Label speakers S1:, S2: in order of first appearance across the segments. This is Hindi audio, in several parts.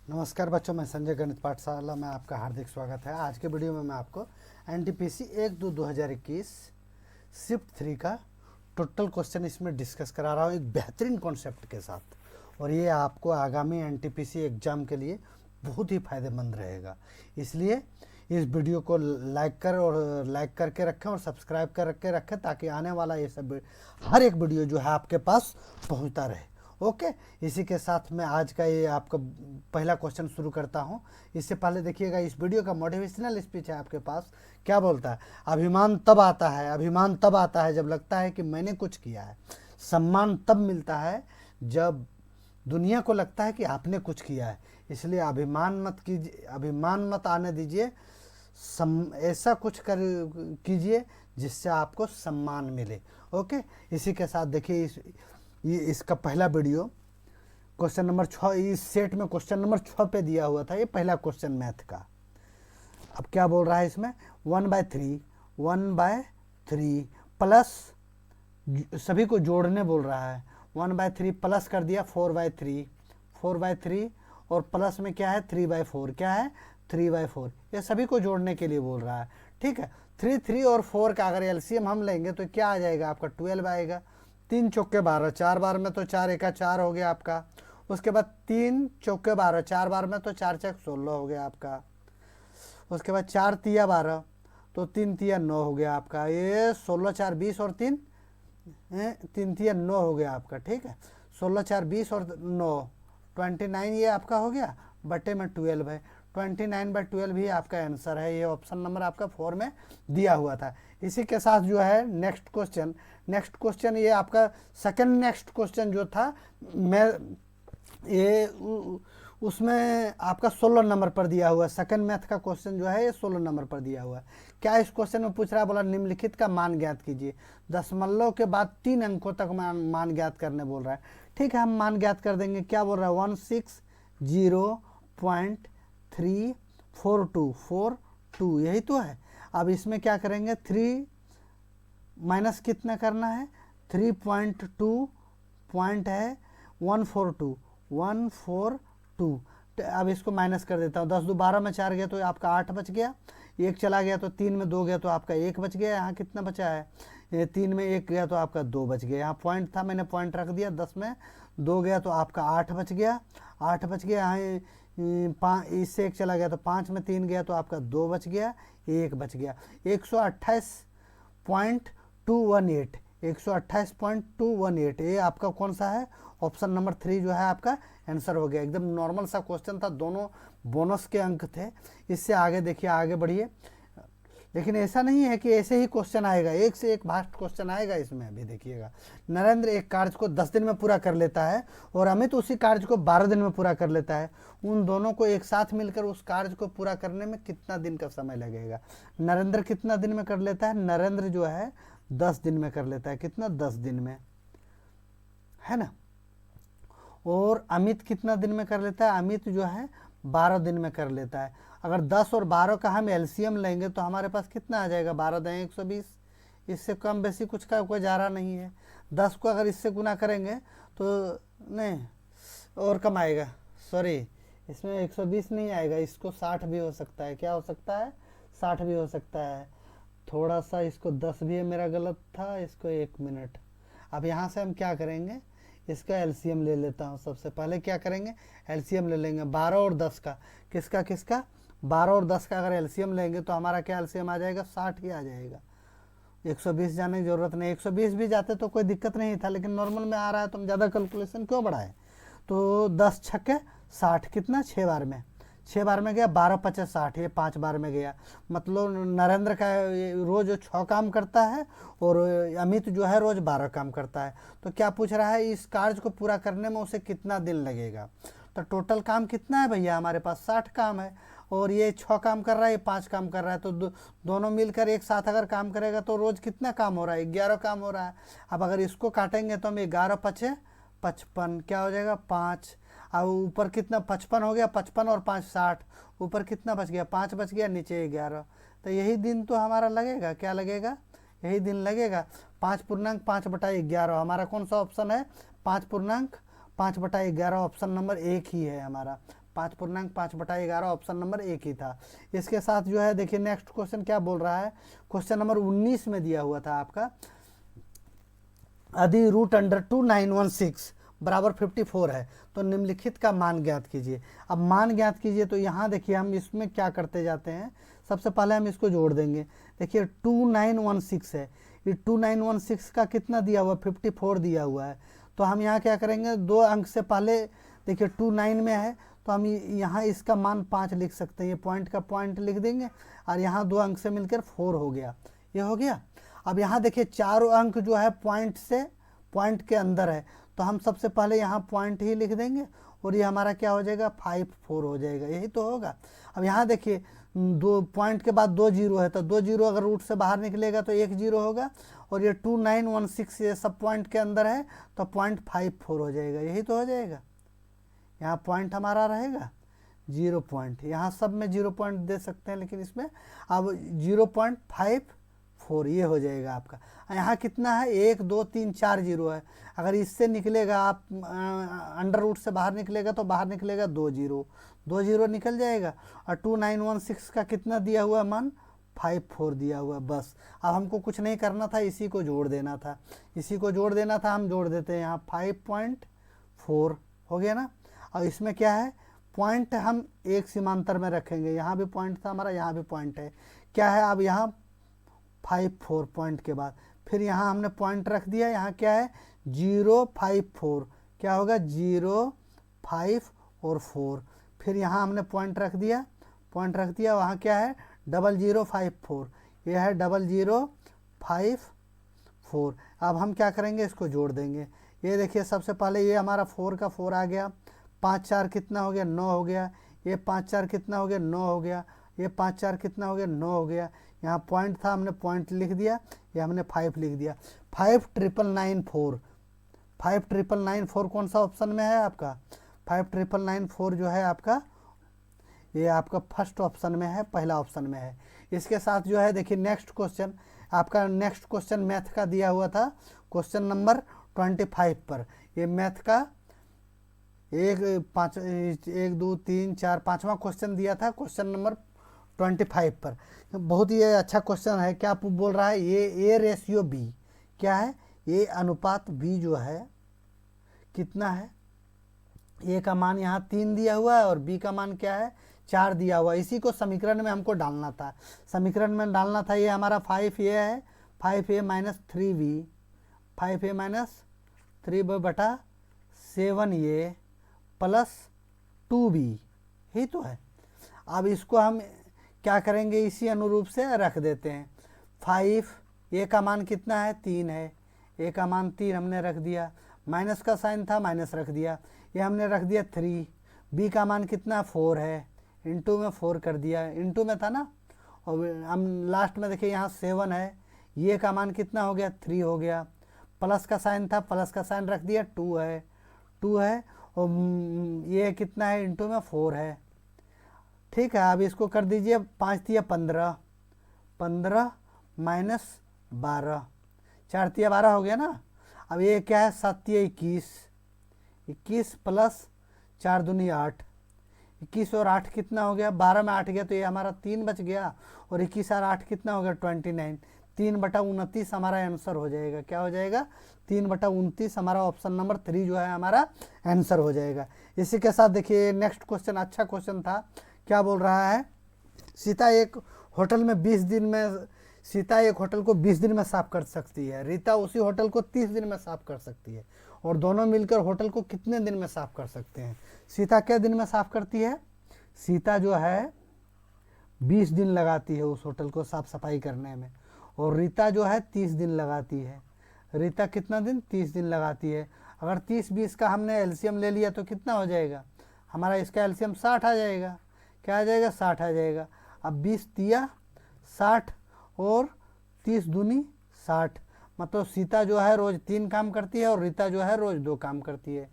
S1: नमस्कार बच्चों, मैं संजय गणित पाठशाला में आपका हार्दिक स्वागत है। आज के वीडियो में मैं आपको एनटीपीसी 1-2-2021 शिफ्ट 3 का टोटल क्वेश्चन इसमें डिस्कस करा रहा हूँ एक बेहतरीन कॉन्सेप्ट के साथ, और ये आपको आगामी एनटीपीसी एग्ज़ाम के लिए बहुत ही फायदेमंद रहेगा। इसलिए इस वीडियो को लाइक करके रखें और सब्सक्राइब करके रखें ताकि आने वाला ये सब हर एक वीडियो जो है आपके पास पहुँचता रहे। ओके, इसी के साथ मैं आज का ये आपका पहला क्वेश्चन शुरू करता हूँ। इससे पहले देखिएगा, इस वीडियो का मोटिवेशनल स्पीच है आपके पास। क्या बोलता है? अभिमान तब आता है जब लगता है कि मैंने कुछ किया है। सम्मान तब मिलता है जब दुनिया को लगता है कि आपने कुछ किया है। इसलिए अभिमान मत आने दीजिए। ऐसा कुछ कीजिए जिससे आपको सम्मान मिले। ओके, इसी के साथ देखिए इसका पहला वीडियो क्वेश्चन नंबर 6, इस सेट में क्वेश्चन नंबर 6 पे दिया हुआ था। ये पहला क्वेश्चन मैथ का। अब क्या बोल रहा है इसमें? 1/3 प्लस, सभी को जोड़ने बोल रहा है। 1/3 प्लस कर दिया 4/3 और प्लस में क्या है 3/4, क्या है 3/4। ये सभी को जोड़ने के लिए बोल रहा है। ठीक है, 3 और 4 का अगर एलसीएम हम लेंगे तो क्या आ जाएगा आपका? 12 आएगा। 3 चौके 12, 4 बार में तो 4 एका 4 हो गया आपका। उसके बाद 3 चौके 12, 4 बार में तो 4 चक 16 हो गया आपका। उसके बाद 4 तिया 12 तो 3 तिया 9 हो गया आपका। ये 16 4 20 और 3 तिया 9 हो गया आपका। ठीक है, 16 4 20 और 9 29 ये आपका हो गया, बटे में 12 है। 29/12 ही आपका आंसर है। ये ऑप्शन नंबर आपका 4 में दिया हुआ था। इसी के साथ जो है नेक्स्ट क्वेश्चन ये आपका सेकंड नेक्स्ट क्वेश्चन जो था, मैं ये उसमें आपका 16 नंबर पर दिया हुआ है। सेकंड मैथ का क्वेश्चन जो है ये 16 नंबर पर दिया हुआ है। क्या इस क्वेश्चन में पूछ रहा है? बोला निम्नलिखित का मान ज्ञात कीजिए। दशमलव के बाद 3 अंकों तक मान ज्ञात करने बोल रहा है। ठीक है, हम मान ज्ञात कर देंगे। क्या बोल रहा है? 160.34242, यही तो है। अब इसमें क्या करेंगे? 3 माइनस कितना करना है? 3.2 पॉइंट है 142। अब इसको माइनस कर देता हूँ। 10 2 12 में 4 गया तो आपका 8 बच गया। 1 चला गया तो 3 में 2 गया तो आपका 1 बच गया। यहाँ कितना बचा है? 3 में 1 गया तो आपका 2 बच गया। यहाँ पॉइंट था, मैंने पॉइंट रख दिया। 10 में 2 गया तो आपका 8 बच गया। यहाँ इससे 1 चला गया तो 5 में 3 गया तो आपका 2 बच गया, 1 बच गया। 128.218 ये आपका कौन सा है? ऑप्शन नंबर 3 जो है आपका आंसर हो गया। एकदम नॉर्मल सा क्वेश्चन था, दोनों बोनस के अंक थे। इससे आगे देखिए, आगे बढ़िए। लेकिन ऐसा नहीं है कि ऐसे ही क्वेश्चन आएगा, एक से एक भास्ट क्वेश्चन आएगा इसमें। अभी देखिएगा, नरेंद्र एक कार्य को 10 दिन में पूरा कर लेता है और अमित उसी कार्य को 12 दिन में पूरा कर लेता है। उन दोनों को एक साथ मिलकर उस कार्य को पूरा करने में कितना दिन का समय लगेगा? नरेंद्र कितना दिन में कर लेता है? नरेंद्र जो है 10 दिन में कर लेता है। कितना? 10 दिन में, है ना। और अमित कितना दिन में कर लेता है? अमित जो है 12 दिन में कर लेता है। अगर 10 और 12 का हम एलसीएम लेंगे तो हमारे पास कितना आ जाएगा? 12 दाएँ 120। इससे कम बेसी कुछ का कोई जा रहा नहीं है। 10 को अगर इससे गुना करेंगे तो नहीं, और कम आएगा। सॉरी, इसमें 120 नहीं आएगा, इसको 60 भी हो सकता है। क्या हो सकता है? 60 भी हो सकता है। थोड़ा सा इसको 10 भी है, मेरा गलत था। इसको 1 मिनट। अब यहाँ से हम क्या करेंगे? इसका एलसीएम ले लेता हूँ। सबसे पहले क्या करेंगे? एलसीएम ले लेंगे 12 और 10 का। किसका? 12 और 10 का अगर एलसीएम लेंगे तो हमारा क्या एलसीएम आ जाएगा? 60 ही आ जाएगा। 120 जाने की ज़रूरत नहीं। 120 भी जाते तो कोई दिक्कत नहीं था, लेकिन नॉर्मल में आ रहा है तो हम ज़्यादा कैलकुलेशन क्यों बढ़ाएं? तो 10 छक्के 60, कितना? 6 बार में। 6 बार में गया, 12 50 60, ये 5 बार में गया। मतलब नरेंद्र का रोज़ 6 काम करता है और अमित जो है रोज़ 12 काम करता है। तो क्या पूछ रहा है? इस कार्य को पूरा करने में उसे कितना दिन लगेगा? तो टोटल काम कितना है भैया? हमारे पास 60 काम है और ये 6 काम कर रहा है, ये 5 काम कर रहा है। तो दोनों मिलकर एक साथ अगर काम करेगा तो रोज़ कितना काम हो रहा है? 11 काम हो रहा है। अब अगर इसको काटेंगे तो हम 11 5 55, क्या हो जाएगा? 5। अब ऊपर कितना? 55 हो गया। 55 और 5 60। ऊपर कितना बच गया? 5 बच गया, नीचे 11। तो यही दिन तो हमारा लगेगा। क्या लगेगा? यही दिन लगेगा। 5.5/11 हमारा कौन सा ऑप्शन है? 5.5/11 ऑप्शन नंबर 1 ही है हमारा। 5/5/11 ऑप्शन नंबर एक ही था। इसके साथ जो है देखिए नेक्स्ट क्वेश्चन क्या बोल रहा है, क्वेश्चन नंबर 19 में दिया हुआ था आपका, यदि √2 916 बराबर 54 है तो निम्नलिखित का मान ज्ञात कीजिए। अब मान ज्ञात कीजिए तो यहाँ देखिए हम इसमें क्या करते जाते हैं, सबसे पहले हम इसको जोड़ देंगे। देखिए 2916 है, ये 2916 का कितना दिया हुआ, 54 दिया हुआ है। तो हम यहाँ क्या करेंगे, 2 अंक से पहले देखिए 29 में है तो हम यहाँ इसका मान 5 लिख सकते हैं, ये पॉइंट का पॉइंट लिख देंगे और यहाँ 2 अंक से मिलकर 4 हो गया, ये हो गया। अब यहाँ देखिए 4 अंक जो है पॉइंट के अंदर है तो हम सबसे पहले यहाँ पॉइंट ही लिख देंगे और ये हमारा क्या हो जाएगा, 54 हो जाएगा, यही तो होगा। अब यहाँ देखिए 2 पॉइंट के बाद 2 जीरो है तो 2 जीरो अगर रूट से बाहर निकलेगा तो 1 जीरो होगा, और ये 2916 ये सब पॉइंट के अंदर है तो 0.54 हो जाएगा, यही तो हो जाएगा। यहाँ पॉइंट हमारा रहेगा 0 पॉइंट, यहाँ सब में 0 पॉइंट दे सकते हैं लेकिन इसमें अब 0.54 ये हो जाएगा आपका। यहाँ कितना है, 1 2 3 4 जीरो है, अगर इससे निकलेगा आप अंडर रूट से बाहर निकलेगा तो बाहर निकलेगा 2 जीरो निकल जाएगा। और 2916 का कितना दिया हुआ मान, 54 दिया हुआ, बस। अब हमको कुछ नहीं करना था, इसी को जोड़ देना था, हम जोड़ देते हैं। यहाँ 5.4 हो गया ना। और इसमें क्या है, पॉइंट हम एक सीमांतर में रखेंगे, यहाँ भी पॉइंट था हमारा, यहाँ भी पॉइंट है, क्या है अब यहाँ 54 पॉइंट के बाद फिर यहाँ हमने पॉइंट रख दिया, यहाँ क्या है 054, क्या होगा 0 5 और 4, फिर यहाँ हमने पॉइंट रख दिया, वहाँ क्या है 0054, ये है 0054। अब हम क्या करेंगे, इसको जोड़ देंगे। ये देखिए सबसे पहले ये हमारा 4 का 4 आ गया, 5 4 कितना हो गया, 9 हो गया, ये 5 4 कितना हो गया, 9 हो गया, ये 5 4 कितना हो गया, 9 हो गया। यहाँ पॉइंट था, हमने पॉइंट लिख दिया, ये हमने 5 लिख दिया। 5,994 कौन सा ऑप्शन में है आपका, 5,994 जो है आपका, ये आपका फर्स्ट ऑप्शन में है, पहला ऑप्शन में है। इसके साथ जो है देखिए नेक्स्ट क्वेश्चन मैथ का दिया हुआ था, क्वेश्चन नंबर 25 पर। ये मैथ का 1 2 3 4 5वां क्वेश्चन दिया था, क्वेश्चन नंबर 25 पर। बहुत ही अच्छा क्वेश्चन है। क्या बोल रहा है, ये A रेशियो B क्या है, A अनुपात B जो है कितना है, A का मान यहाँ 3 दिया हुआ है और B का मान क्या है 4 दिया हुआ है। इसी को समीकरण में हमको डालना था, ये हमारा 5A है, 5A minus 3B, 5A minus 3B बटा 7A प्लस 2B, ही तो है। अब इसको हम क्या करेंगे, इसी अनुरूप से रख देते हैं। 5A का मान कितना है, 3 है, A का मान 3 हमने रख दिया, माइनस का साइन था माइनस रख दिया, ये हमने रख दिया 3। B का मान कितना 4 है, इंटू में 4 कर दिया, इंटू में था ना, और हम लास्ट में देखिए यहाँ 7 है, ये का मान कितना हो गया 3 हो गया, प्लस का साइन था प्लस का साइन रख दिया, 2 है, और ये कितना है इंटू में 4 है। ठीक है, अब इसको कर दीजिए, 5 तिया 15, 15 माइनस 12, 4 तिया 12 हो गया ना। अब ये क्या है, 7 तिया 21, 21 प्लस 4 दूनी 8, 21 और 8 कितना हो गया, 12 में 8 गया तो ये हमारा 3 बच गया, और 21 और 8 कितना हो गया 29, 3/29 हमारा आंसर हो जाएगा। क्या हो जाएगा, 3/29 हमारा ऑप्शन नंबर 3 जो है हमारा आंसर हो जाएगा। इसी के साथ देखिए नेक्स्ट क्वेश्चन, अच्छा क्वेश्चन था। क्या बोल रहा है, सीता एक होटल को 20 दिन में साफ कर सकती है, रीता उसी होटल को 30 दिन में साफ कर सकती है, और दोनों मिलकर होटल को कितने दिन में साफ कर सकते हैं। सीता क्या दिन में साफ करती है, सीता जो है 20 दिन लगाती है उस होटल को साफ सफाई करने में, और रीता जो है 30 दिन लगाती है। रीता कितना दिन, 30 दिन लगाती है। अगर 30-20 का हमने एलसीएम ले लिया तो कितना हो जाएगा हमारा, इसका एलसीएम 60 आ जाएगा। क्या आ जाएगा, 60 आ जाएगा। अब 20 तिया 60 और 30 दूनी 60, मतलब सीता जो है रोज़ 3 काम करती है और रीता जो है रोज़ 2 काम करती है,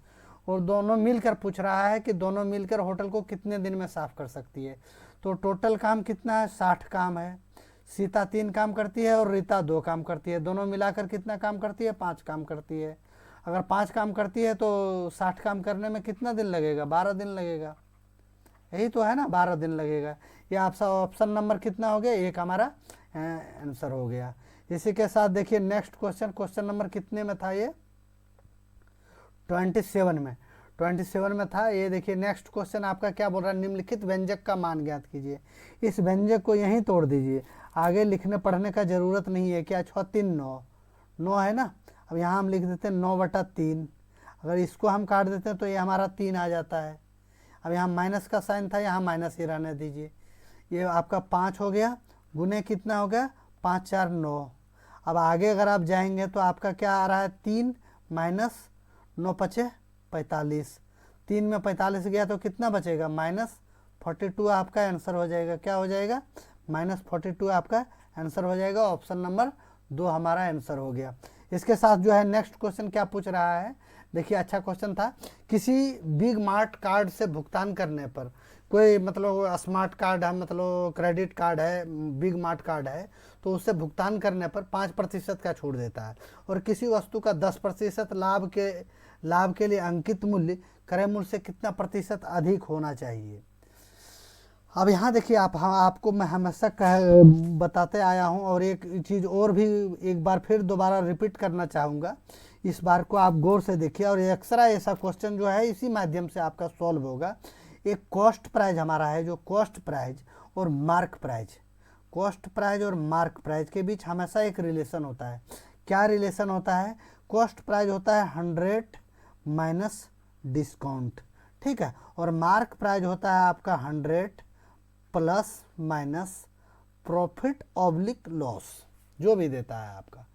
S1: और दोनों मिलकर पूछ रहा है कि दोनों मिलकर होटल को कितने दिन में साफ कर सकती है। तो टोटल काम कितना है, 60 काम है। सीता 3 काम करती है और रीता 2 काम करती है, दोनों मिलाकर कितना काम करती है, 5 काम करती है। अगर 5 काम करती है तो 60 काम करने में कितना दिन लगेगा, 12 दिन लगेगा। यही तो है ना, 12 दिन लगेगा। ये आपका ऑप्शन नंबर कितना हो गया, एक हमारा आंसर हो गया। इसी के साथ देखिए नेक्स्ट क्वेश्चन, क्वेश्चन नंबर कितने में था ये, 27 में, 27 में था ये। देखिए नेक्स्ट क्वेश्चन आपका क्या बोल रहा है, निम्नलिखित व्यंजक का मान ज्ञात कीजिए। इस व्यंजक को यहीं तोड़ दीजिए, आगे लिखने पढ़ने का ज़रूरत नहीं है। क्या 6 3 9, 9 है ना। अब यहाँ हम लिख देते हैं 9/3। अगर इसको हम काट देते हैं तो ये हमारा 3 आ जाता है। अब यहाँ माइनस का साइन था, यहाँ माइनस ही रहने दीजिए। ये आपका 5 हो गया, गुने कितना हो गया, 5 4 9। अब आगे अगर आप जाएंगे तो आपका क्या आ रहा है, 3 माइनस 9 5 45। 3 में 45 गया तो कितना बचेगा, -42 आपका आंसर हो जाएगा। क्या हो जाएगा, -42 आपका आंसर हो जाएगा। ऑप्शन नंबर 2 हमारा आंसर हो गया। इसके साथ जो है नेक्स्ट क्वेश्चन क्या पूछ रहा है, देखिए अच्छा क्वेश्चन था। किसी बिग मार्ट कार्ड से भुगतान करने पर, कोई मतलब स्मार्ट कार्ड है, मतलब क्रेडिट कार्ड है, बिग मार्ट कार्ड है, तो उससे भुगतान करने पर 5% का छूट देता है, और किसी वस्तु का 10% लाभ के लिए अंकित मूल्य क्रय मूल्य से कितना प्रतिशत अधिक होना चाहिए। अब यहाँ देखिए आपको मैं हमेशा बताते आया हूँ, और एक चीज़ और भी एक बार फिर दोबारा रिपीट करना चाहूँगा। इस बार को आप गौर से देखिए, और एक्स्ट्रा ऐसा क्वेश्चन जो है इसी माध्यम से आपका सॉल्व होगा। एक कॉस्ट प्राइज हमारा है, जो कॉस्ट प्राइज और मार्क प्राइज, कॉस्ट प्राइज और मार्क प्राइज के बीच हमेशा एक रिलेशन होता है। क्या रिलेशन होता है, कॉस्ट प्राइज होता है 100 माइनस डिस्काउंट, ठीक है, और मार्क प्राइज होता है आपका 100 plus minus profit oblique loss, जो भी देता है आपका।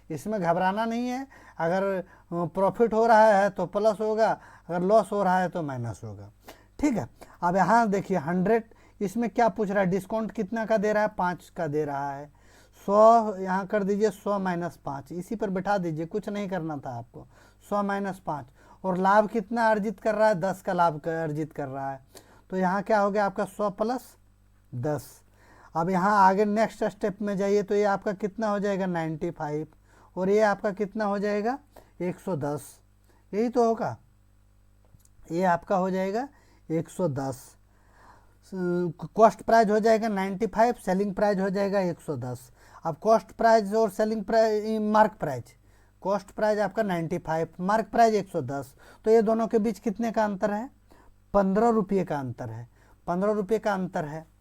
S1: इसमें घबराना नहीं है, अगर प्रॉफिट हो रहा है तो प्लस होगा, अगर लॉस हो रहा है तो माइनस होगा, ठीक है। अब यहाँ देखिए 100, इसमें क्या पूछ रहा है, डिस्काउंट कितना का दे रहा है, 5 का दे रहा है। 100 यहाँ कर दीजिए, 100 माइनस 5, इसी पर बैठा दीजिए, कुछ नहीं करना था आपको। 100 माइनस 5, और लाभ कितना अर्जित कर रहा है, 10 का लाभ अर्जित कर रहा है, तो यहाँ क्या हो गया आपका 100 प्लस 10। अब यहाँ आगे नेक्स्ट स्टेप में जाइए तो ये आपका कितना हो जाएगा 95, और ये आपका कितना हो जाएगा 110, यही तो होगा, ये आपका हो जाएगा 110। कॉस्ट प्राइस हो जाएगा 95, सेलिंग प्राइस हो जाएगा 110। अब कॉस्ट प्राइस और selling price, mark price, cost price आपका 95, मार्क प्राइस 110, तो ये दोनों के बीच कितने का अंतर है, 15 रुपये का अंतर है, 15 रुपये का अंतर है।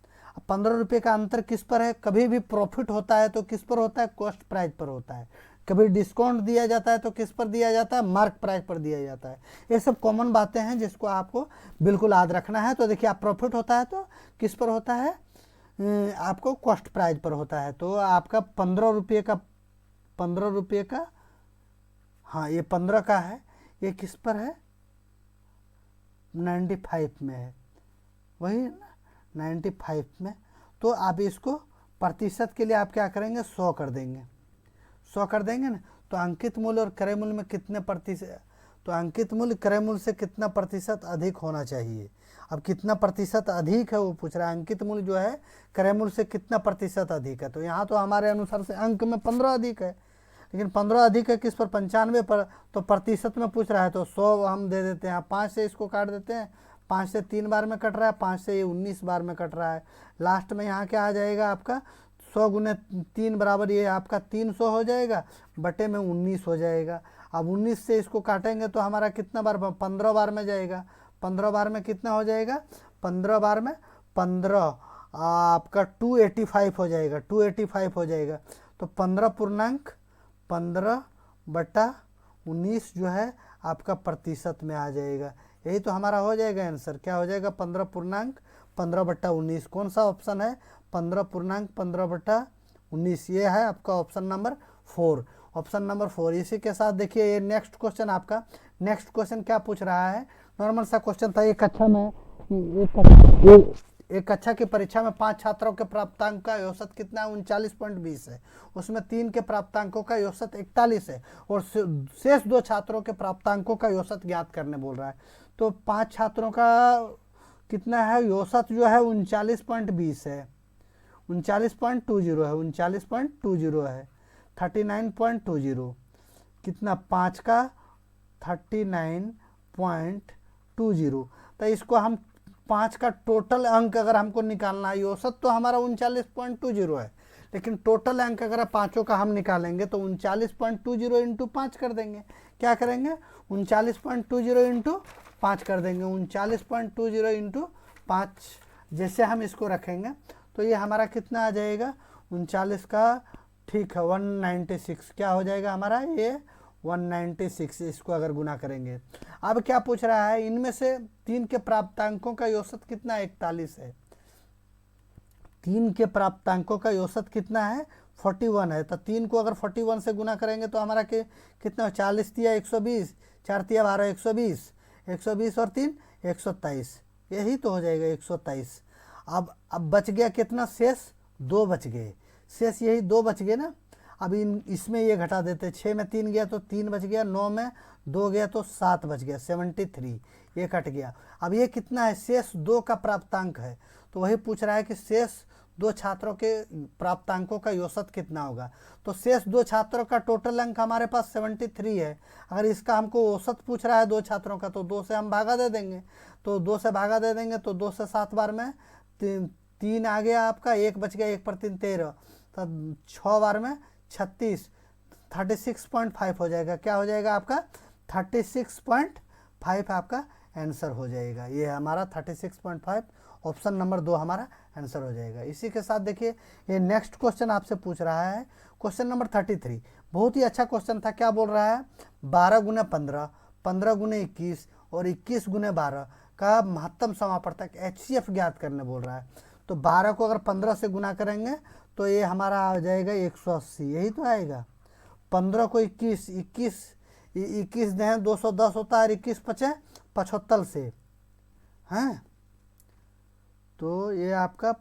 S1: 15 रुपये का अंतर किस पर है, कभी भी प्रॉफिट होता है तो किस पर होता है, कॉस्ट प्राइस पर होता है। कभी डिस्काउंट दिया जाता है तो किस पर दिया जाता है, मार्क प्राइस पर दिया जाता है। ये सब कॉमन बातें हैं जिसको आपको बिल्कुल याद रखना है। तो देखिए आप प्रॉफिट होता है तो किस पर होता है, आपको कॉस्ट प्राइस पर होता है। तो आपका 15 रुपये का, 15 रुपये का, हाँ ये 15 का है, ये किस पर है, 95 में है, वही ना 95 में। तो आप इसको प्रतिशत के लिए आप क्या करेंगे, 100 कर देंगे, 100 कर देंगे ना, तो अंकित मूल्य और क्रय मूल्य में कितने प्रतिशत, तो अंकित मूल्य क्रय मूल्य से कितना प्रतिशत अधिक होना चाहिए। अब कितना प्रतिशत अधिक है वो पूछ रहा है, अंकित मूल्य जो है क्रय मूल्य से कितना प्रतिशत अधिक है। तो यहाँ तो हमारे अनुसार से अंक में 15 अधिक है, लेकिन 15 अधिक है किस पर, 95 पर, तो प्रतिशत में पूछ रहा है तो 100 हम दे देते हैं। 5 से इसको काट देते हैं, 5 से 3 बार में कट रहा है, 5 से ये 19 बार में कट रहा है। लास्ट में यहाँ क्या आ जाएगा आपका 100 गुने 3 बराबर, ये आपका 300 हो जाएगा, बटे में 19 हो जाएगा। अब 19 से इसको काटेंगे तो हमारा कितना बार, 15 बार में जाएगा। 15 बार में कितना हो जाएगा, 15 बार में 15 आपका 285 हो जाएगा, 285 हो जाएगा। तो 15/15/19 जो है आपका प्रतिशत में आ जाएगा। यही तो हमारा हो जाएगा आंसर, क्या हो जाएगा 15/15/19। कौन सा ऑप्शन है, 15/15/19, ये है आपका ऑप्शन नंबर 4, ऑप्शन नंबर 4। इसी के साथ देखिए ये नेक्स्ट क्वेश्चन आपका, नेक्स्ट क्वेश्चन क्या पूछ रहा है, नॉर्मल सा क्वेश्चन था। एक कक्षा की परीक्षा में 5 छात्रों के प्राप्तांक का औसत कितना है, 39.20 है। उसमें 3 के प्राप्तांकों का औसत 41 है, और शेष 2 छात्रों के प्राप्तांकों का औसत ज्ञात करने बोल रहा है। तो 5 छात्रों का कितना है, औसत जो है 39.20 है, 39.20 है, 39.20 है, 39.20, कितना 5 का 39.20। तो इसको हम 5 का टोटल अंक अगर हमको निकालना है, औसत तो हमारा 39.20 है, लेकिन टोटल अंक अगर पाँचों का हम निकालेंगे तो 39.20 इंटू 5 कर देंगे। क्या करेंगे? 39.20 इंटू 5 कर देंगे। 39.20 इंटू 5 जैसे हम इसको रखेंगे तो ये हमारा कितना आ जाएगा? 39 का, ठीक है, 196 क्या हो जाएगा हमारा? ये 196, इसको अगर गुना करेंगे। अब क्या पूछ रहा है? इनमें से 3 के प्राप्तांकों का औसत कितना? 41 है। 3 के प्राप्तांकों का औसत कितना है? 41 है। तो 3 को अगर 41 से गुना करेंगे तो हमारा कितना? 40 दिया 120, 4 दिया 12, 120, 120 और 3 123, यही तो हो जाएगा 123। अब बच गया कितना? शेष 2 बच गए, शेष यही 2 बच गए ना। अब इसमें ये घटा देते, 6 में 3 गया तो 3 बच गया, 9 में 2 गया तो 7 बच गया, 73, ये कट गया। अब ये कितना है? शेष 2 का प्राप्तांक है, तो वही पूछ रहा है कि शेष 2 छात्रों के प्राप्तांकों का औसत कितना होगा। तो शेष 2 छात्रों का टोटल अंक हमारे पास 73 है। अगर इसका हमको औसत पूछ रहा है 2 छात्रों का, तो 2 से हम भागा दे देंगे। तो 2 से भागा दे देंगे तो 2 से 7 बार में 3 आ गया आपका, 1 बच गया, 1 पर 3 13, तब 6 बार में 36, 36.5 हो जाएगा। क्या हो जाएगा आपका? 36.5 आपका आंसर हो जाएगा। ये हमारा 36.5, ऑप्शन नंबर 2 हमारा आंसर हो जाएगा। इसी के साथ देखिए ये नेक्स्ट क्वेश्चन आपसे पूछ रहा है, क्वेश्चन नंबर 33। बहुत ही अच्छा क्वेश्चन था। क्या बोल रहा है? 12 गुने 15, 15 गुने 21 और 21 गुने 12 का महत्तम समापवर्तक HCF ज्ञात करने बोल रहा है। तो 12 को अगर 15 से गुना करेंगे तो ये हमारा आ जाएगा 180, यही तो आएगा। 15 को 21 दें 210 होता है, 21 पचे 75 से हैं, तो ये आपका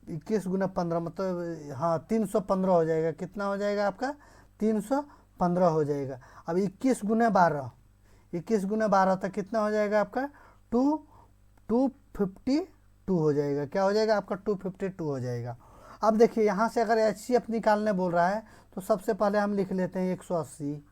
S1: 21 गुना 15 मतलब हाँ 315 हो जाएगा। कितना हो जाएगा आपका? 315 हो जाएगा। अब 21 गुने 12, 21 गुने 12 तक कितना हो जाएगा आपका? 252 हो जाएगा। क्या हो जाएगा आपका? 252 हो जाएगा। अब देखिए यहाँ से अगर HCF निकालने बोल रहा है तो सबसे पहले हम लिख लेते हैं 180,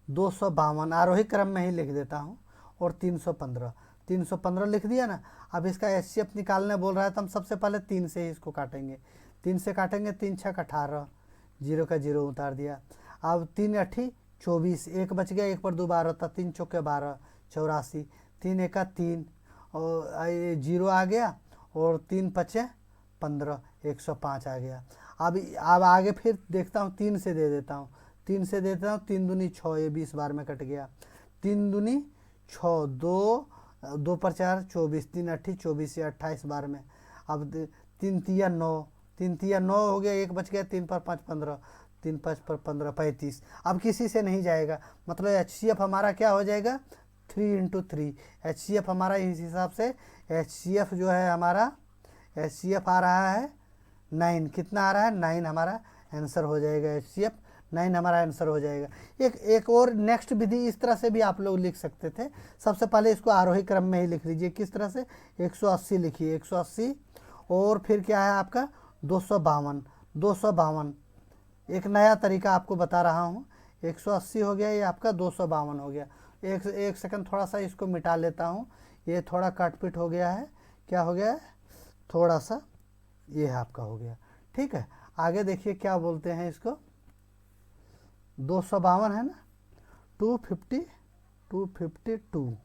S1: 252 आरोही क्रम में ही लिख देता हूँ, और 315 लिख दिया ना। अब इसका HCF निकालने बोल रहा है तो हम सबसे पहले 3 से ही इसको काटेंगे। 3 से काटेंगे, 3 छक 18, 0 का 0 उतार दिया। अब 3 8 24, 1 बच गया, 1 पर 2 12 था, 3 चौके 12 84, 3 1 3 और ये 0 आ गया, और 3 पचे 15, 105 आ गया। अब आगे फिर देखता हूँ, 3 से दे देता हूँ, 3 से देता हूँ, 3 दूनी 6, ये 20 बार में कट गया। 3 दूनी 6, 2 पर 4 24, 3 8 24, 28 बार में। अब 3 तिया 9, 3 तिया 9 हो गया, 1 बच गया, 3 पर 5 15, 3 5 पर 15 35। अब किसी से नहीं जाएगा, मतलब HCF हमारा क्या हो जाएगा? 3 इंटू 3। HCF हमारा इस हिसाब से HCF जो है हमारा HCF आ रहा है 9। कितना आ रहा है? 9 हमारा आंसर हो जाएगा। HCF 9 हमारा आंसर हो जाएगा। एक और नेक्स्ट विधि इस तरह से भी आप लोग लिख सकते थे। सबसे पहले इसको आरोही क्रम में ही लिख लीजिए। किस तरह से? 180 लिखिए, 180, और फिर क्या है आपका? 252। एक नया तरीका आपको बता रहा हूँ। 180 हो गया, ये आपका 252 हो गया। एक सेकंड थोड़ा सा इसको मिटा लेता हूँ, ये थोड़ा काटपीट हो गया है। क्या हो गया है? थोड़ा सा ये आपका हो गया। ठीक है, आगे देखिए क्या बोलते हैं इसको। 252 है ना, 252।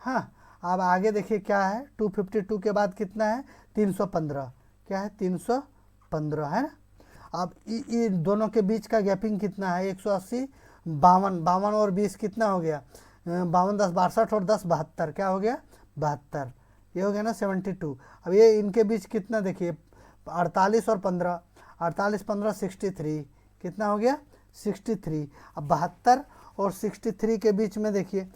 S1: हाँ, अब आगे देखिए क्या है। 252 के बाद कितना है? 315। क्या है? 315 है ना। अब इन दोनों के बीच का गैपिंग कितना है? 180, 52 और 20 कितना हो गया? 52 10 62 और 10 72। क्या हो गया? 72। ये हो गया ना 72। अब ये इनके बीच कितना देखिए? 48 और 15, 48 15 63। कितना हो गया? 63। अब 72 और 63 के बीच में देखिए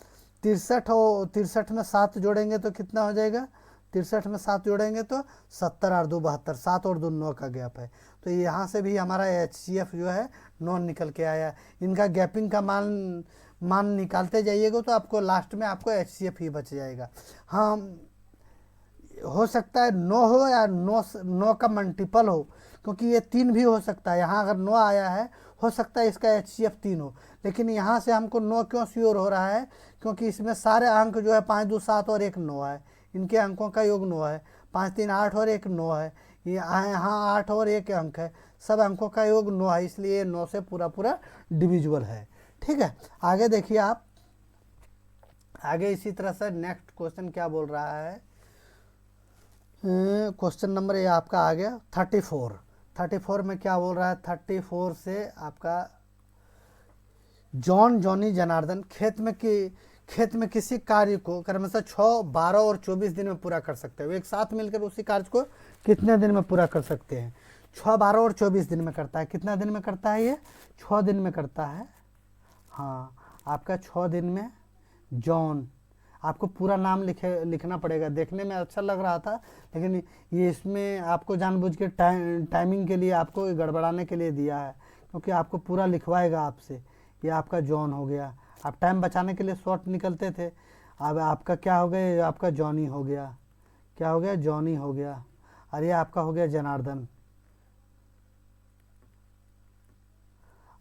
S1: 63 और 63 में 7 जोड़ेंगे तो कितना हो जाएगा? 63 में 7 जोड़ेंगे तो 70 और 2 72, 7 और 2 9 का गैप है। तो यहाँ से भी हमारा HCF जो है 9 निकल के आया। इनका गैपिंग का मान निकालते जाइएगा तो आपको लास्ट में आपको HCF ही बच जाएगा। हाँ, हो सकता है 9 हो या 9 का मल्टीपल हो, क्योंकि ये 3 भी हो सकता है। यहाँ अगर 9 आया है, हो सकता है इसका HCF 3 हो, लेकिन यहाँ से हमको 9 क्यों श्योर हो रहा है, क्योंकि इसमें सारे अंक जो है 5 2 7 और 1 9 है, इनके अंकों का योग 9 है, 5 3 8 और 1 9 है, यहाँ 8 और 1 अंक है, सब अंकों का योग 9 है, इसलिए 9 से पूरा पूरा डिविजिबल है। ठीक है, आगे देखिए आप, आगे इसी तरह से नेक्स्ट क्वेश्चन क्या बोल रहा है, क्वेश्चन नंबर ये आपका आ गया 34 में क्या बोल रहा है, 34 से आपका जॉन जॉनी जनार्दन खेत में किसी कार्य को क्रमशः 6 12 और 24 दिन में पूरा कर सकते हैं। एक साथ मिलकर उसी कार्य को कितने दिन में पूरा कर सकते हैं? 6 12 और 24 दिन में करता है। कितना दिन में करता है? ये 6 दिन में करता है। हाँ, आपका 6 दिन में जॉन, आपको पूरा नाम लिखना पड़ेगा। देखने में अच्छा लग रहा था, लेकिन ये इसमें आपको जानबूझ के टाइमिंग के लिए आपको गड़बड़ाने के लिए दिया है, क्योंकि आपको पूरा लिखवाएगा आपसे। ये आपका जॉन हो गया, आप टाइम बचाने के लिए शॉर्ट निकलते थे। अब आपका क्या हो गया? ये आपका जॉनी हो गया। क्या हो गया? जॉनी हो गया। और ये आपका हो गया जनार्दन।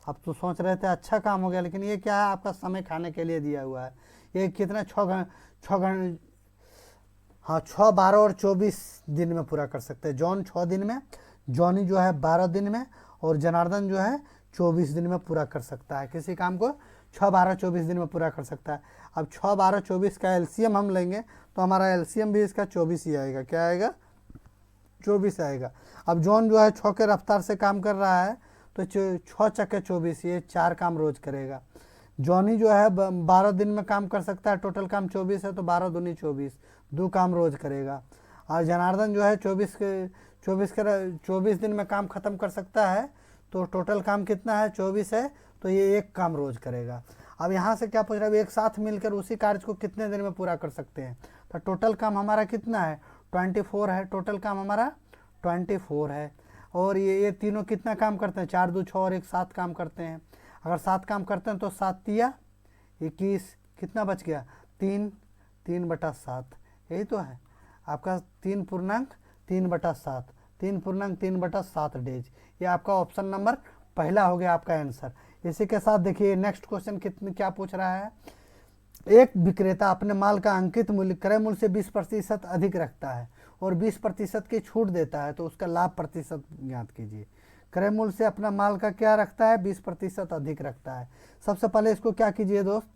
S1: अब तो सोच रहे थे अच्छा काम हो गया, लेकिन ये क्या है? आपका समय खाने के लिए दिया हुआ है। ये कितना 6 घंटे, हाँ 6 12 और 24 दिन में पूरा कर सकते हैं। जॉन 6 दिन में, जॉनी जो है 12 दिन में, और जनार्दन जो है 24 दिन में पूरा कर सकता है। किसी काम को 6 12 24 दिन में पूरा कर सकता है। अब 6 12 24 का एलसीएम हम लेंगे तो हमारा एलसीएम भी इसका 24 ही आएगा। क्या आएगा? 24 आएगा। अब जॉन जो है 6 के रफ्तार से काम कर रहा है, तो 6 चक्के 24, ये 4 काम रोज करेगा। जॉनी जो है 12 दिन में काम कर सकता है, टोटल काम 24 है, तो 12 दूनी 24, 2 काम रोज करेगा। और जनार्दन जो है 24 दिन में काम खत्म कर सकता है, तो टोटल काम कितना है? 24 है, तो ये 1 काम रोज करेगा। अब यहाँ से क्या पूछ रहा है? एक साथ मिलकर उसी कार्य को कितने दिन में पूरा कर सकते हैं? तो टोटल काम हमारा कितना है? 24 है। टोटल काम हमारा 24 है। और ये तीनों कितना काम करते हैं? 4 2 6 और 1 7 काम करते हैं। अगर 7 काम करते हैं तो 7 तिया 21, कितना बच गया? 3/7। यही तो है आपका 3.3/7, 3.3/7 डेज। ये आपका ऑप्शन नंबर पहला हो गया आपका आंसर। इसी के साथ देखिए नेक्स्ट क्वेश्चन क्या पूछ रहा है। एक विक्रेता अपने माल का अंकित मूल्य क्रय मूल्य से 20% अधिक रखता है और 20% की छूट देता है, तो उसका लाभ प्रतिशत ज्ञात कीजिए। क्रय मूल्य से अपना माल का क्या रखता है? 20% अधिक रखता है। सबसे पहले इसको क्या कीजिए दोस्त,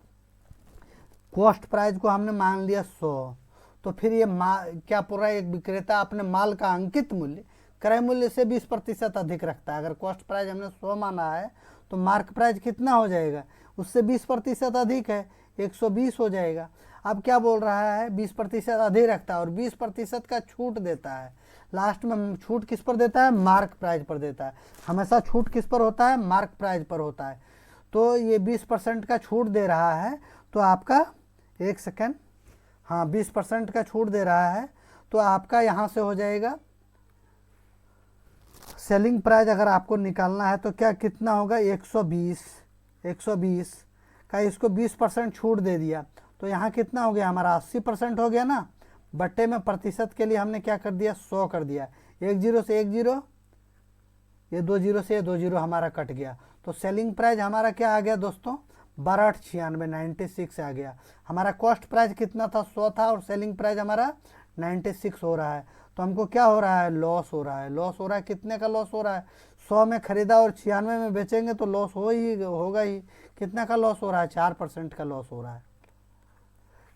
S1: कॉस्ट प्राइस को हमने मान लिया 100, तो फिर ये क्या पूरा एक विक्रेता अपने माल का अंकित मूल्य क्रय मूल्य से 20% अधिक रखता है। अगर कॉस्ट प्राइस हमने 100 माना है, तो मार्क प्राइस कितना हो जाएगा? उससे 20% अधिक है, 120 हो जाएगा। अब क्या बोल रहा है? 20% अधिक रखता है और 20% का छूट देता है। लास्ट में छूट किस पर देता है? मार्क प्राइस पर देता है। हमेशा छूट किस पर होता है? मार्क प्राइस पर होता है। तो ये 20% का छूट दे रहा है, तो आपका 1 सेकेंड, हाँ 20% का छूट दे रहा है, तो आपका यहाँ से हो जाएगा सेलिंग प्राइस। अगर आपको निकालना है तो क्या कितना होगा? 120 का इसको 20% छूट दे दिया, तो यहाँ कितना हो गया? हमारा 80% हो गया ना। बट्टे में प्रतिशत के लिए हमने क्या कर दिया? 100 कर दिया। 1 0 से 1 0, ये 2 0 से ये 2 0 हमारा कट गया। तो सेलिंग प्राइस हमारा क्या आ गया दोस्तों? 12,896 आ गया। हमारा कॉस्ट प्राइस कितना था? 100 था, और सेलिंग प्राइस हमारा 96 हो रहा है। तो हमको क्या हो रहा है? लॉस हो रहा है। लॉस हो रहा है। कितने का लॉस हो रहा है? 100 में खरीदा और 96 में बेचेंगे तो लॉस होगा ही। कितना का लॉस हो रहा है? 4% का लॉस हो रहा है।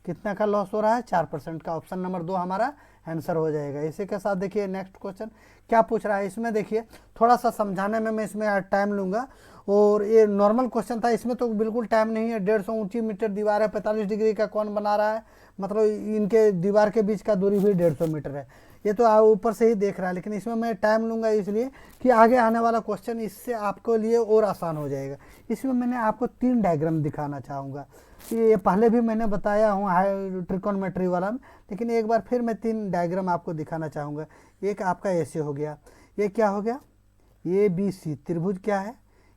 S1: कितना का लॉस हो रहा है? 4% का। ऑप्शन नंबर 2 हमारा आंसर हो जाएगा। इसी के साथ देखिए नेक्स्ट क्वेश्चन क्या पूछ रहा है। इसमें देखिए थोड़ा सा समझाने में मैं इसमें टाइम लूँगा, और ये नॉर्मल क्वेश्चन था, इसमें तो बिल्कुल टाइम नहीं है। 150 ऊंची मीटर दीवार है, 45 डिग्री का कौन बना रहा है, मतलब इनके दीवार के बीच का दूरी भी 150 मीटर है। ये तो आप ऊपर से ही देख रहा है, लेकिन इसमें मैं टाइम लूँगा इसलिए कि आगे आने वाला क्वेश्चन इससे आपको लिए और आसान हो जाएगा। इसमें मैंने आपको 3 डायग्राम दिखाना चाहूँगा। ये पहले भी मैंने बताया हूँ ट्रिकोनोमेट्री वाला, लेकिन एक बार फिर मैं 3 डायग्राम आपको दिखाना चाहूँगा। एक आपका ऐसे हो गया, ये क्या हो गया? ABC त्रिभुज क्या है?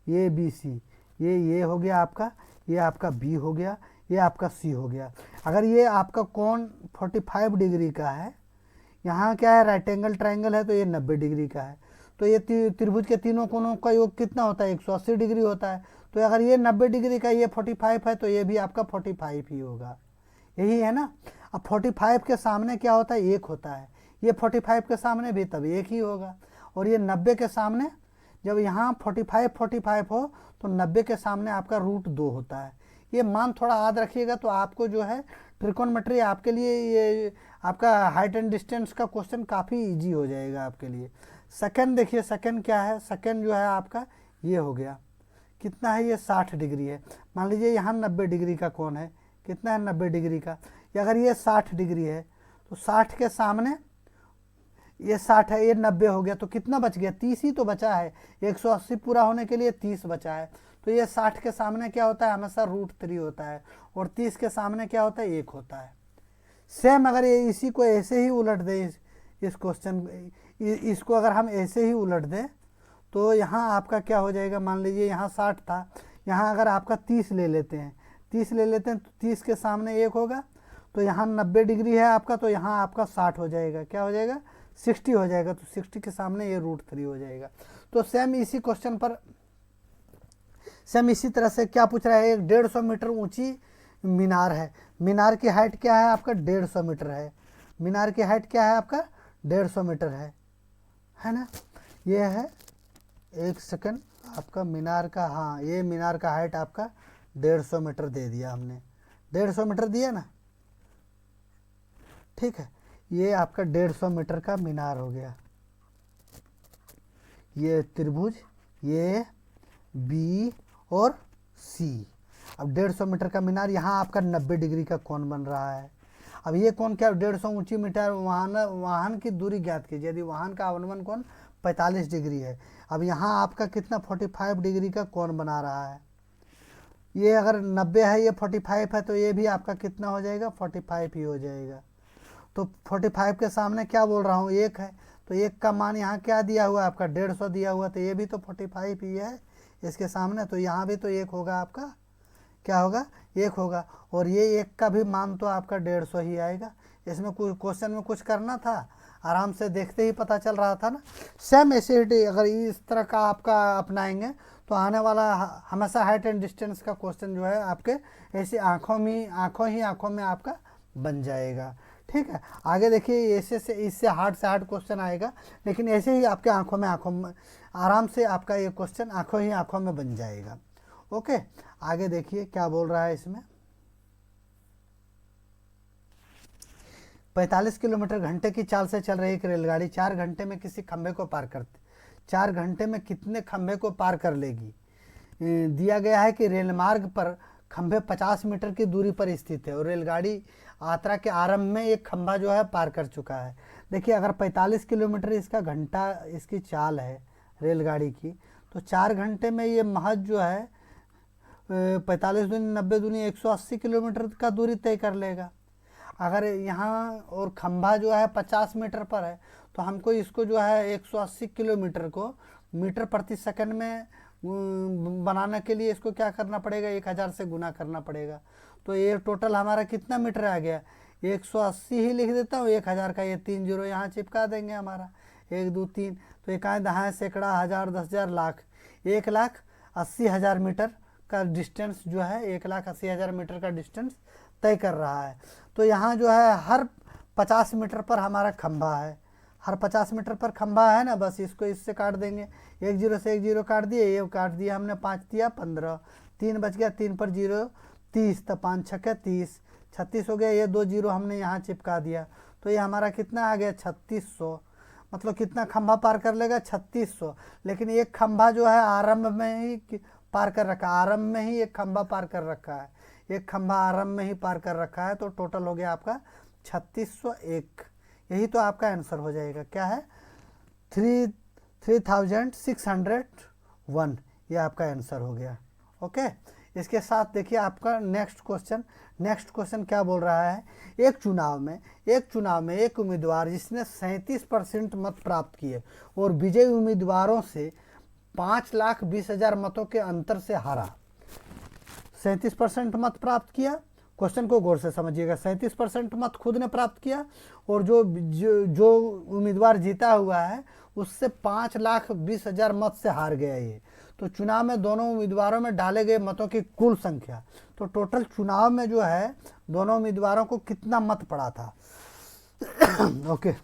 S1: ABC, ये हो गया आपका, ये आपका B हो गया, ये आपका C हो गया। अगर ये आपका कोण 45 डिग्री का है, यहाँ क्या है? राइट एंगल ट्राइंगल है, तो ये 90 डिग्री का है। तो ये त्रिभुज के तीनों कोणों का योग कितना होता है, 180 डिग्री होता है। तो अगर ये 90 डिग्री का, ये 45 है, तो ये भी आपका 45 ही होगा, यही है ना। अब 45 के सामने क्या होता है, 1 होता है, ये 45 के सामने भी तब 1 ही होगा। और ये 90 के सामने, जब यहाँ 45 हो तो 90 के सामने आपका √2 होता है। ये मान थोड़ा याद रखिएगा, तो आपको जो है ट्रिकोनमेट्री आपके लिए, ये आपका हाइट एंड डिस्टेंस का क्वेश्चन काफ़ी इजी हो जाएगा आपके लिए। सेकंड देखिए, सेकंड क्या है, सेकंड जो है आपका ये हो गया, कितना है, ये 60 डिग्री है। मान लीजिए यहाँ 90 डिग्री का कोण है, कितना है 90 डिग्री का, अगर ये 60 डिग्री है तो 60 के सामने ये 60 है, ये 90 हो गया, तो कितना बच गया, 30 ही तो बचा है। 180 पूरा होने के लिए 30 बचा है, तो ये 60 के सामने क्या होता है, हमेशा √3 होता है, और 30 के सामने क्या होता है, 1 होता है। सेम अगर ये इसी को ऐसे ही उलट दें, इस क्वेश्चन इसको अगर हम ऐसे ही उलट दें, तो यहाँ आपका क्या हो जाएगा, मान लीजिए यहाँ 60 था, यहाँ अगर आपका 30 ले लेते हैं, 30 ले लेते हैं, तो 30 के सामने 1 होगा, तो यहाँ 90 डिग्री है आपका, तो यहाँ आपका 60 हो जाएगा, क्या हो जाएगा, 60 हो जाएगा, तो 60 के सामने ये √3 हो जाएगा। तो सेम इसी क्वेश्चन पर सेम इसी तरह से क्या पूछ रहा है, एक 150 मीटर ऊंची मीनार है, मीनार की हाइट क्या है आपका, 150 मीटर है, मीनार की हाइट क्या है आपका, 150 मीटर है ना। ये है, एक सेकंड, आपका मीनार का, हाँ ये मीनार का हाइट आपका 150 मीटर दे दिया हमने, 150 मीटर दिया ना, ठीक है। ये आपका 150 मीटर का मीनार हो गया, ये त्रिभुज, ये बी और सी। अब 150 मीटर का मीनार, यहाँ आपका 90 डिग्री का कोण बन रहा है। अब ये कोण क्या, 150 ऊंची मीटर, वाहन की दूरी ज्ञात कीजिए, यदि वाहन का अवनमन कोण 45 डिग्री है। अब यहाँ आपका कितना 45 डिग्री का कोण बना रहा है, ये अगर 90 है, ये 45 है, तो ये भी आपका कितना हो जाएगा, 45 ही हो जाएगा। तो 45 के सामने क्या बोल रहा हूँ, 1 है, तो 1 का मान यहाँ क्या दिया हुआ है आपका, 150 दिया हुआ, तो ये भी तो 45 ही है इसके सामने, तो यहाँ भी तो 1 होगा आपका, क्या होगा, 1 होगा। और ये 1 का भी मान तो आपका 150 ही आएगा। इसमें कुछ क्वेश्चन में कुछ करना था, आराम से देखते ही पता चल रहा था ना। सेम ऐसे अगर इस तरह का आपका अपनाएंगे, तो आने वाला हमेशा हाइट एंड डिस्टेंस का क्वेश्चन जो है आपके ऐसे आँखों में आपका बन जाएगा, ठीक है। आगे देखिए, ऐसे से इससे हार्ड से हार्ड क्वेश्चन आएगा, लेकिन ऐसे ही आपके आँखों में आराम से आपका ये क्वेश्चन आँखों में बन जाएगा। ओके, आगे देखिए क्या बोल रहा है इसमें, 45 किलोमीटर घंटे की चाल से चल रही एक रेलगाड़ी 4 घंटे में किसी खंभे को पार करती, 4 घंटे में कितने खंभे को पार कर लेगी। दिया गया है कि रेलमार्ग पर खंभे 50 मीटर की दूरी पर स्थित है और रेलगाड़ी यात्रा के आरंभ में एक खंभा जो है पार कर चुका है। देखिए, अगर 45 किलोमीटर इसका घंटा इसकी चाल है रेलगाड़ी की, तो 4 घंटे में ये महज जो है 45 दूनी 90 दूनी 180 किलोमीटर का दूरी तय कर लेगा। अगर यहाँ और खंभा जो है 50 मीटर पर है, तो हमको इसको जो है 180 किलोमीटर को मीटर प्रति सेकंड में बनाने के लिए इसको क्या करना पड़ेगा, 1000 से गुना करना पड़ेगा। तो ये टोटल हमारा कितना मीटर आ गया, 180 ही लिख देता हूँ, 1000 का ये 3 जीरो यहाँ चिपका देंगे हमारा, 1 2 3, तो इकाई दहाएं सैकड़ा, हज़ार, 10,000, लाख, 1,80,000 मीटर का डिस्टेंस जो है 1,80,000 मीटर का डिस्टेंस तय कर रहा है। तो यहाँ जो है हर 50 मीटर पर हमारा खंभा है, हर 50 मीटर पर खंभा है ना, बस इसको इससे काट देंगे, 1 जीरो से 1 जीरो काट दिए, ये काट दिया हमने, 5 दिया 15, 3 बच गया, 3 पर जीरो 30, तो 5 छक्के 30, 36 हो गया, ये 2 जीरो हमने यहाँ चिपका दिया, तो ये हमारा कितना आ गया 3600। मतलब कितना खंभा पार कर लेगा, 3600। लेकिन एक खंभा जो है आरंभ में ही पार कर रखा है, आरंभ में ही एक खंभा पार कर रखा है, एक खंभा आरंभ में ही पार कर रखा है, तो टोटल हो गया आपका 3601। यही तो आपका आंसर हो जाएगा, क्या है 3601, ये आपका आंसर हो गया। ओके, इसके साथ देखिए आपका नेक्स्ट क्वेश्चन क्या बोल रहा है, एक चुनाव में एक उम्मीदवार जिसने 37% मत प्राप्त किए और विजयी उम्मीदवारों से 5,20,000 मतों के अंतर से हारा। 37% मत प्राप्त किया, क्वेश्चन को गौर से समझिएगा, 37% मत खुद ने प्राप्त किया और जो उम्मीदवार जीता हुआ है उससे 5,20,000 मत से हार गया ये। तो चुनाव में दोनों उम्मीदवारों में डाले गए मतों की कुल संख्या, तो टोटल चुनाव में जो है दोनों उम्मीदवारों को कितना मत पड़ा था। ओके,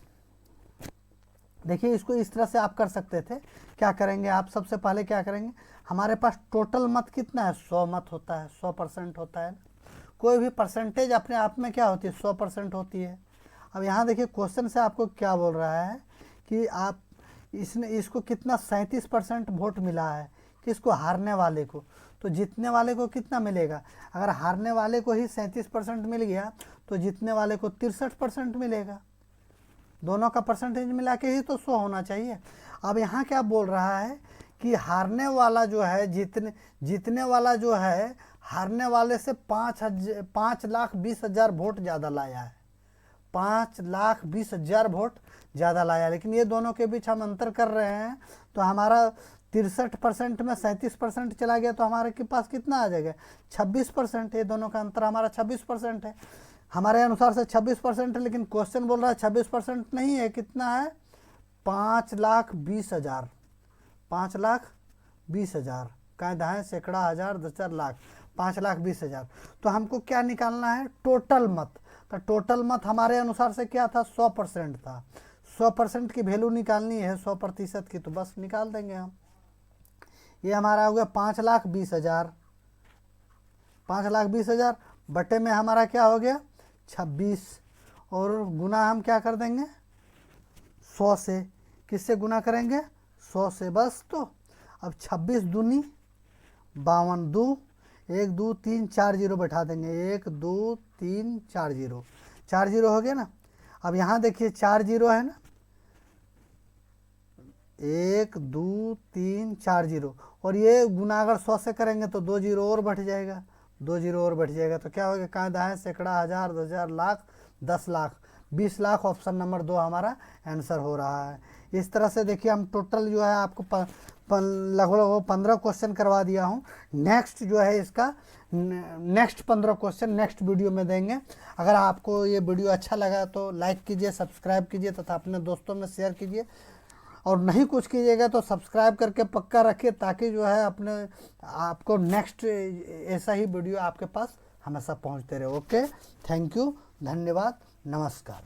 S1: देखिए इसको इस तरह से आप कर सकते थे। क्या करेंगे आप, सबसे पहले क्या करेंगे, हमारे पास टोटल मत कितना है, 100 मत होता है, 100% होता है। कोई भी परसेंटेज अपने आप में क्या होती है, 100% होती है। अब यहाँ देखिए क्वेश्चन से आपको क्या बोल रहा है कि आप इसको कितना 37% वोट मिला है, किसको, हारने वाले को। तो जीतने वाले को कितना मिलेगा, अगर हारने वाले को ही 37% मिल गया तो जीतने वाले को 63% मिलेगा। दोनों का परसेंटेज मिला के ही तो 100 होना चाहिए। अब यहाँ क्या बोल रहा है कि हारने वाला जो है जीतने वाला जो है हारने वाले से 5,20,000 वोट ज़्यादा लाया है, 5,20,000 वोट ज़्यादा लाया। लेकिन ये दोनों के बीच हम अंतर कर रहे हैं, तो हमारा 63% में 37% चला गया, तो हमारे के पास कितना आ जाएगा, 26%। ये दोनों का अंतर हमारा 26% है। हमारे अनुसार से 26% है, लेकिन क्वेश्चन बोल रहा है 26% नहीं है, कितना है, 5,20,000, 5,20,000 कायदा है, सैकड़ा, हजार, 10,000, लाख, 5,20,000। तो हमको क्या निकालना है, टोटल मत। तो टोटल मत हमारे अनुसार से क्या था, 100% था। 100% की वैल्यू निकालनी है, 100% की, तो बस निकाल देंगे हम। ये हमारा हो गया 5,20,000, 5,20,000 बटे में हमारा क्या हो गया, 26, और गुना हम क्या कर देंगे, 100 से। किससे गुना करेंगे, 100 से, बस। तो अब 26 दूनी 52, 2 1 2 3 4 0 बैठा देंगे, 1 2 3 4 0, 4 0 हो गया ना। अब यहाँ देखिए 4 0 है ना, 1 2 3 4 0, और ये गुना अगर 100 से करेंगे तो 2 0 और बढ़ जाएगा, 2 0 और बढ़ जाएगा। तो क्या होगा, कायदा है, सैकड़ा, हजार, 10,000, लाख, 10 लाख, 20 लाख। ऑप्शन नंबर 2 हमारा आंसर हो रहा है। इस तरह से देखिए हम टोटल जो है आपको लगभग 15 क्वेश्चन करवा दिया हूँ। नेक्स्ट जो है इसका नेक्स्ट 15 क्वेश्चन नेक्स्ट वीडियो में देंगे। अगर आपको ये वीडियो अच्छा लगा तो लाइक कीजिए, सब्सक्राइब कीजिए तथा अपने दोस्तों में शेयर कीजिए, और नहीं कुछ कीजिएगा तो सब्सक्राइब करके पक्का रखिए, ताकि जो है आपको नेक्स्ट ऐसा ही वीडियो आपके पास हमेशा पहुंचते रहे। ओके, थैंक यू, धन्यवाद, नमस्कार।